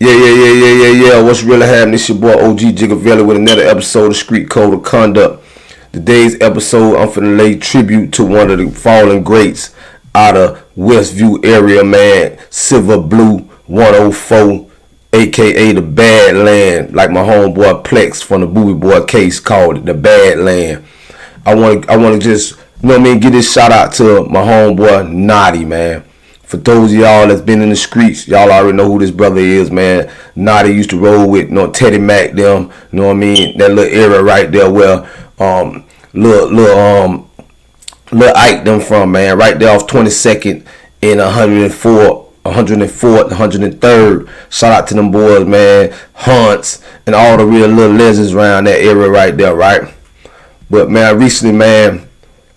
Yeah. What's really happening? It's your boy OG Gigaveli with another episode of Street Code of Conduct. Today's episode, I'm finna lay tribute to one of the fallen greats out of Westview area, man. Silver Blue 104, aka the Badland, like my homeboy Plex from the Booby Boy case called it, the Badland. I wanna just, give this shout out to my homeboy Naughty, man. For those of y'all that's been in the streets, y'all already know who this brother is, man. Naughty used to roll with, Teddy Mac them, that little era right there where little Ike them from, man, right there off 22nd and 104th, 103rd. Shout out to them boys, man. Hunts and all the real little legends around that area right there, right? But man, recently, man,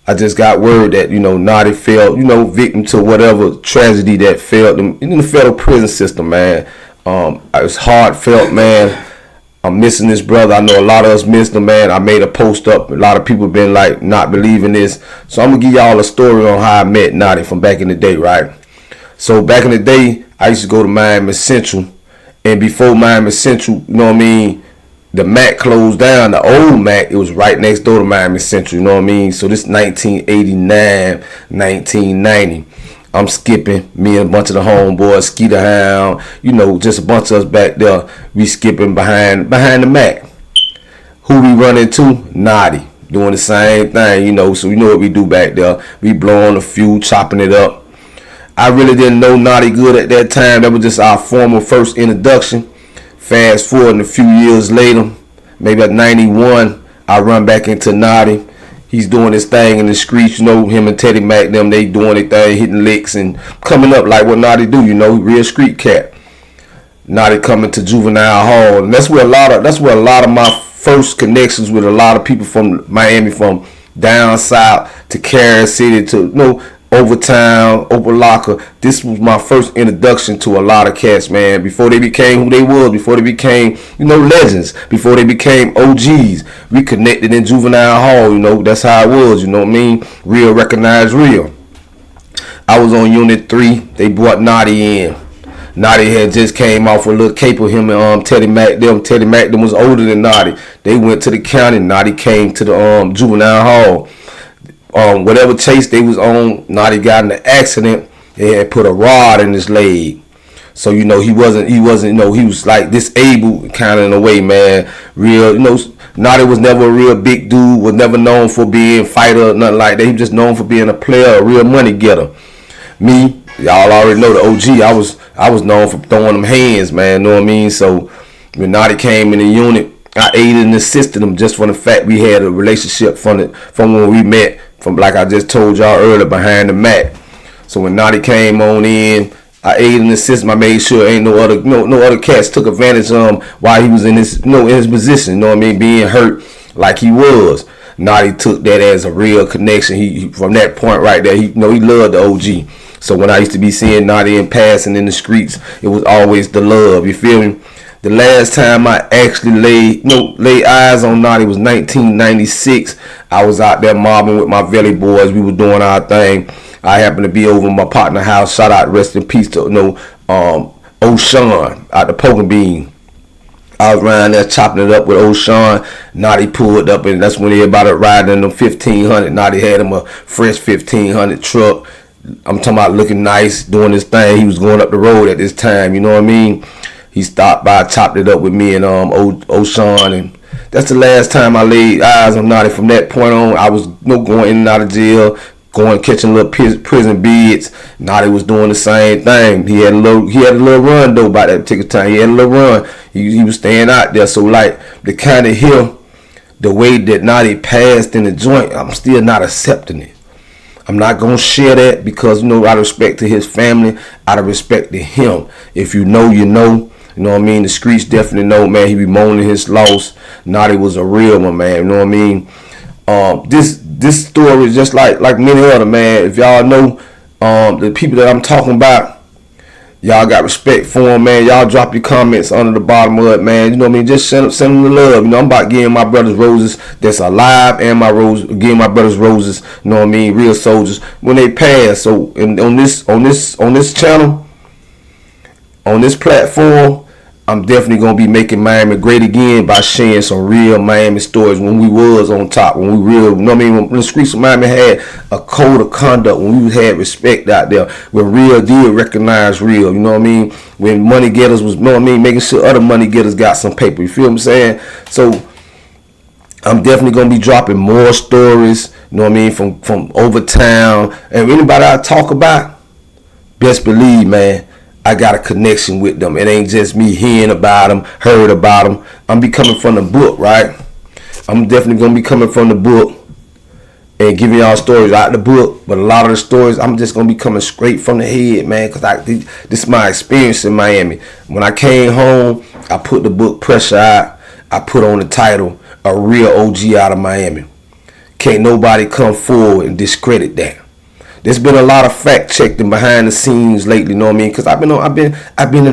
I just got word that, Naughty fell, victim to whatever tragedy that failed them in the federal prison system, man. It's heartfelt, man. I'm missing this brother. I know a lot of us missed him, man. I made a post up. A lot of people been like not believing this. So I'm going to give y'all a story on how I met Naughty from back in the day, right? So back in the day, I used to go to Miami Central. And before Miami Central, the Mac closed down, the old Mac, it was right next door to Miami Central, So this 1989, 1990. I'm skipping, me and a bunch of the homeboys, Skeeter Hound, just a bunch of us back there. We skipping behind the Mac. Who we run into? Naughty. Doing the same thing, so we know what we do back there. We blowing a few, chopping it up. I really didn't know Naughty good at that time. That was just our formal first introduction. Fast forward a few years later, maybe at 91, I run back into Naughty. He's doing his thing in the streets, him and Teddy Mac, them, they doing their thing, hitting licks and coming up like what Naughty do, real street cat. Naughty coming to Juvenile Hall, and that's where a lot of my first connections with a lot of people from Miami, from down south to Carol City to Overtown, Opalaka. This was my first introduction to a lot of cats, man. Before they became who they was, before they became, legends, before they became OGs. We connected in Juvenile Hall, that's how it was, Real recognized real. I was on Unit 3. They brought Naughty in. Naughty had just came off a little caper, him and Teddy Mac them. Teddy Mac them was older than Naughty. They went to the county. Naughty came to the Juvenile Hall. Whatever chase they was on, Naughty got in an accident. They had put a rod in his leg. So, he was like disabled kind of in a way, man. Real, Naughty was never a real big dude, was never known for being a fighter or nothing like that. He was just known for being a player, a real money getter. Me, y'all already know the OG, I was known for throwing them hands, man, So, when Naughty came in the unit, I aided and assisted him just for the fact we had a relationship from when we met, from like I just told y'all earlier, behind the Mac. So when Naughty came on in, I aided and assisted him. I made sure ain't no other cats took advantage of him while he was in his in his position, being hurt like he was. Naughty took that as a real connection. He from that point right there, he loved the OG. So when I used to be seeing Naughty in passing in the streets, it was always the love. You feel me? The last time I actually laid eyes on Naughty was 1996. I was out there mobbing with my Valley boys. We were doing our thing. I happened to be over my partner house. Shout out, rest in peace to O'Shawn out the Poker Bean. I was around there chopping it up with O'Shawn. Naughty pulled up, and that's when everybody riding in the 1500. Naughty had him a fresh 1500 truck. I'm talking about looking nice, doing his thing. He was going up the road at this time, He stopped by, chopped it up with me and O'Shawn, and that's the last time I laid eyes on Naughty. From that point on, I was going in and out of jail, catching little prison bids. Naughty was doing the same thing. He had a little run though by that particular time. He had a little run. He was staying out there. So like to kind of hear the way that Naughty passed in the joint, I'm still not accepting it. I'm not going to share that because, out of respect to his family, out of respect to him. If you know, you know. The streets definitely know, man. He be moaning his loss. Naughty was a real one, man. This story is just like many other, man. If y'all know the people that I'm talking about, y'all got respect for him, man. Y'all drop your comments under the bottom of it, man. Just send them the love. I'm about giving my brothers roses that's alive, and giving my brothers roses. Real soldiers when they pass. So on this channel, on this platform, I'm definitely gonna be making Miami great again by sharing some real Miami stories when we was on top, when we real, you know what I mean? When the streets of Miami had a code of conduct, when we had respect out there, when real did recognize real, you know what I mean? When money getters was, you know what I mean, making sure other money getters got some paper. You feel what I'm saying? So I'm definitely gonna be dropping more stories, you know what I mean, from over town. And anybody I talk about, best believe, man, I got a connection with them. It ain't just me hearing about them, heard about them. I'm be coming from the book, right? I'm definitely gonna be coming from the book and giving y'all stories out the book. But a lot of the stories, I'm just gonna be coming straight from the head, man. Cause this is my experience in Miami. When I came home, I put the book Pressure out. I put on the title, A Real OG Out of Miami. Can't nobody come forward and discredit that. There's been a lot of fact checking behind the scenes lately, you know what I mean? Because I've been in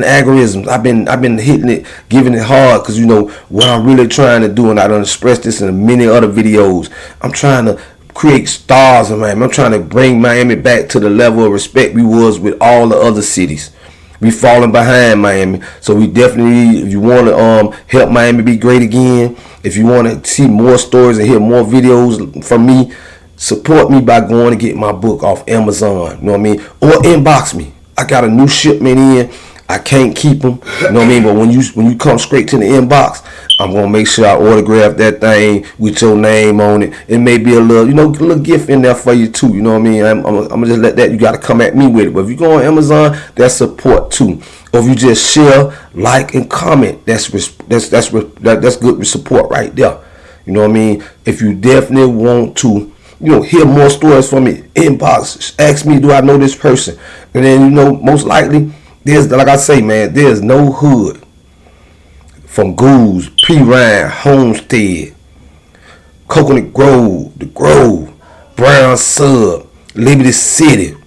algorithms. I've been hitting it, giving it hard. Because you know what I'm really trying to do, and I done expressed this in many other videos. I'm trying to create stars in Miami. I'm trying to bring Miami back to the level of respect we was with all the other cities. We falling behind Miami, so we definitely, if you want to help Miami be great again, if you want to see more stories and hear more videos from me, support me by going to get my book off Amazon, you know what I mean? Or inbox me. I got a new shipment in. I can't keep them, you know what I mean? But when you come straight to the inbox, I'm going to make sure I autograph that thing with your name on it. It may be a little, you know, a little gift in there for you too, you know what I mean? I'm going to just let that, you got to come at me with it. But if you go on Amazon, that's support too. Or if you just share, like, and comment, that's good support right there. You know what I mean? If you definitely want to, you know, hear more stories from me, inbox, ask me, do I know this person? And then, you know, most likely, there's, like I say, man, there's no hood from Goose, P. Ryan, Homestead, Coconut Grove, The Grove, Brown Sub, Liberty City, you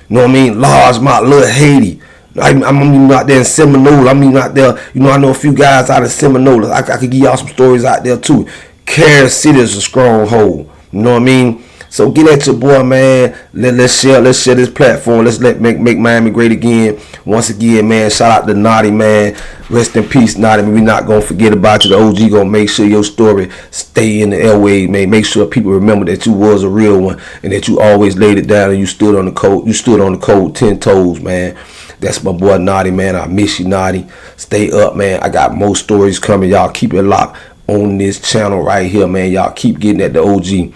know what I mean? Largemont, Little Haiti. I'm out there in Seminole. Out there, you know, I know a few guys out in Seminole. I could give y'all some stories out there too. Carol City is a stronghold. You know what I mean? So get at your boy, man. Let's share this platform. Let's make Miami great again. Once again, man, shout out to Naughty, man. Rest in peace, Naughty. We're not gonna forget about you. The OG gonna make sure your story stay in the airways, man. Make sure people remember that you was a real one and that you always laid it down and you stood on the code. You stood on the code 10 toes, man. That's my boy Naughty, man. I miss you, Naughty. Stay up, man. I got more stories coming. Y'all keep it locked on this channel right here, man. Y'all keep getting at the OG.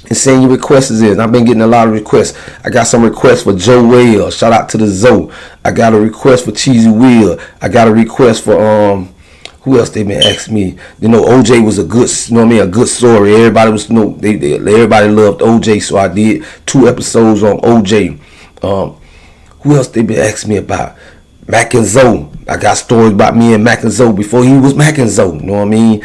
And send your requests in. I've been getting a lot of requests. I got some requests for Joe Whale. Shout out to the Zoe. I got a request for Cheesy Will. I got a request for who else they been asking me? You know, OJ was a good, you know what I mean, a good story. Everybody was, you know, everybody loved OJ, so I did 2 episodes on OJ. Who else they been asking me about? Mac and Zoe. I got stories about me and Mac and Zoe before he was Mac and Zoe. You know what I mean?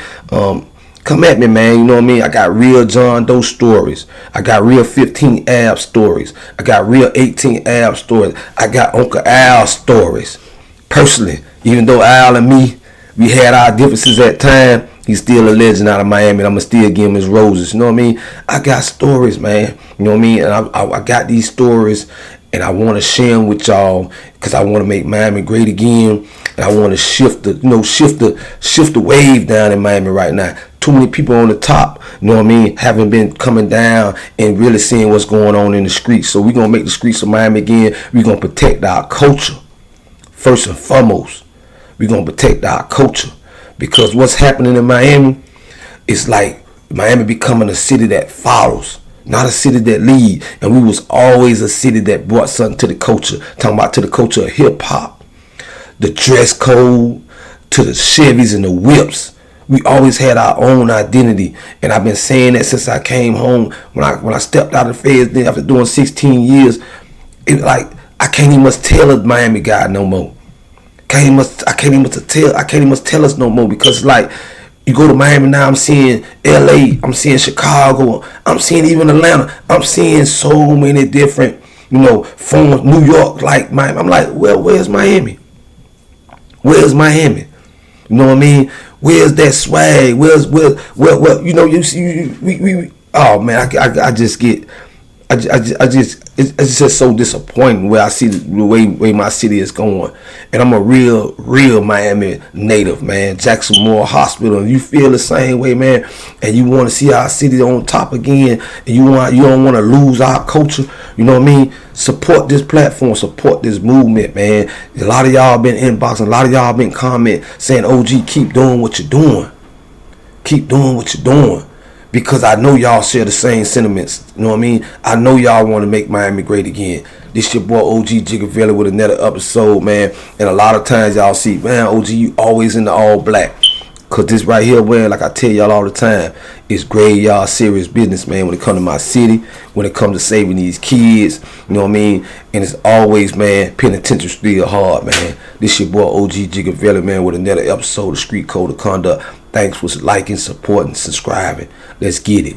Come at me, man. You know what I mean? I got real John Doe stories. I got real 15 Ab stories. I got real 18 Ab stories. I got Uncle Al stories. Personally, even though Al and me, we had our differences at time, he's still a legend out of Miami. And I'm going to still give him his roses. You know what I mean? I got stories, man. You know what I mean? And I got these stories, and I want to share them with y'all because I want to make Miami great again. And I want to shift the wave down in Miami right now. Too many people on the top, you know what I mean, haven't been coming down and really seeing what's going on in the streets. So we're going to make the streets of Miami again. We're going to protect our culture. First and foremost, we're going to protect our culture. Because what's happening in Miami is like Miami becoming a city that follows, not a city that leads. And we was always a city that brought something to the culture. Talking about to the culture of hip-hop, the dress code, to the Chevys and the whips. We always had our own identity, and I've been saying that since I came home. When I stepped out of the feds, then after doing 16 years, it like I can't even tell a Miami guy no more. I can't even tell us no more because it's like you go to Miami now. I'm seeing LA, I'm seeing Chicago, I'm seeing even Atlanta. I'm seeing so many different, you know, from New York, like Miami. I'm like, well, where's Miami? Where's Miami? You know what I mean? Where's that swag? Where, you know, we oh man, I it's just so disappointing where I see the way my city is going. And I'm a real Miami native, man. Jackson Moore Hospital. And you feel the same way, man, and you want to see our city on top again, and you don't want to lose our culture, you know what I mean? Support this platform, support this movement, man. A lot of y'all been inboxing, a lot of y'all been commenting saying, OG, keep doing what you're doing. Keep doing what you're doing. Because I know y'all share the same sentiments. You know what I mean? I know y'all want to make Miami great again. This your boy OG Gigaveli with another episode, man. And a lot of times y'all see, man, OG, you always in the all black. Because this right here, man, like I tell y'all all the time, it's graveyard serious business, man, when it comes to my city, when it comes to saving these kids, you know what I mean? And it's always, man, penitentiary still hard, man. This your boy OG Gigaveli, man, with another episode of Street Code of Conduct. Thanks for liking, supporting, subscribing. Let's get it.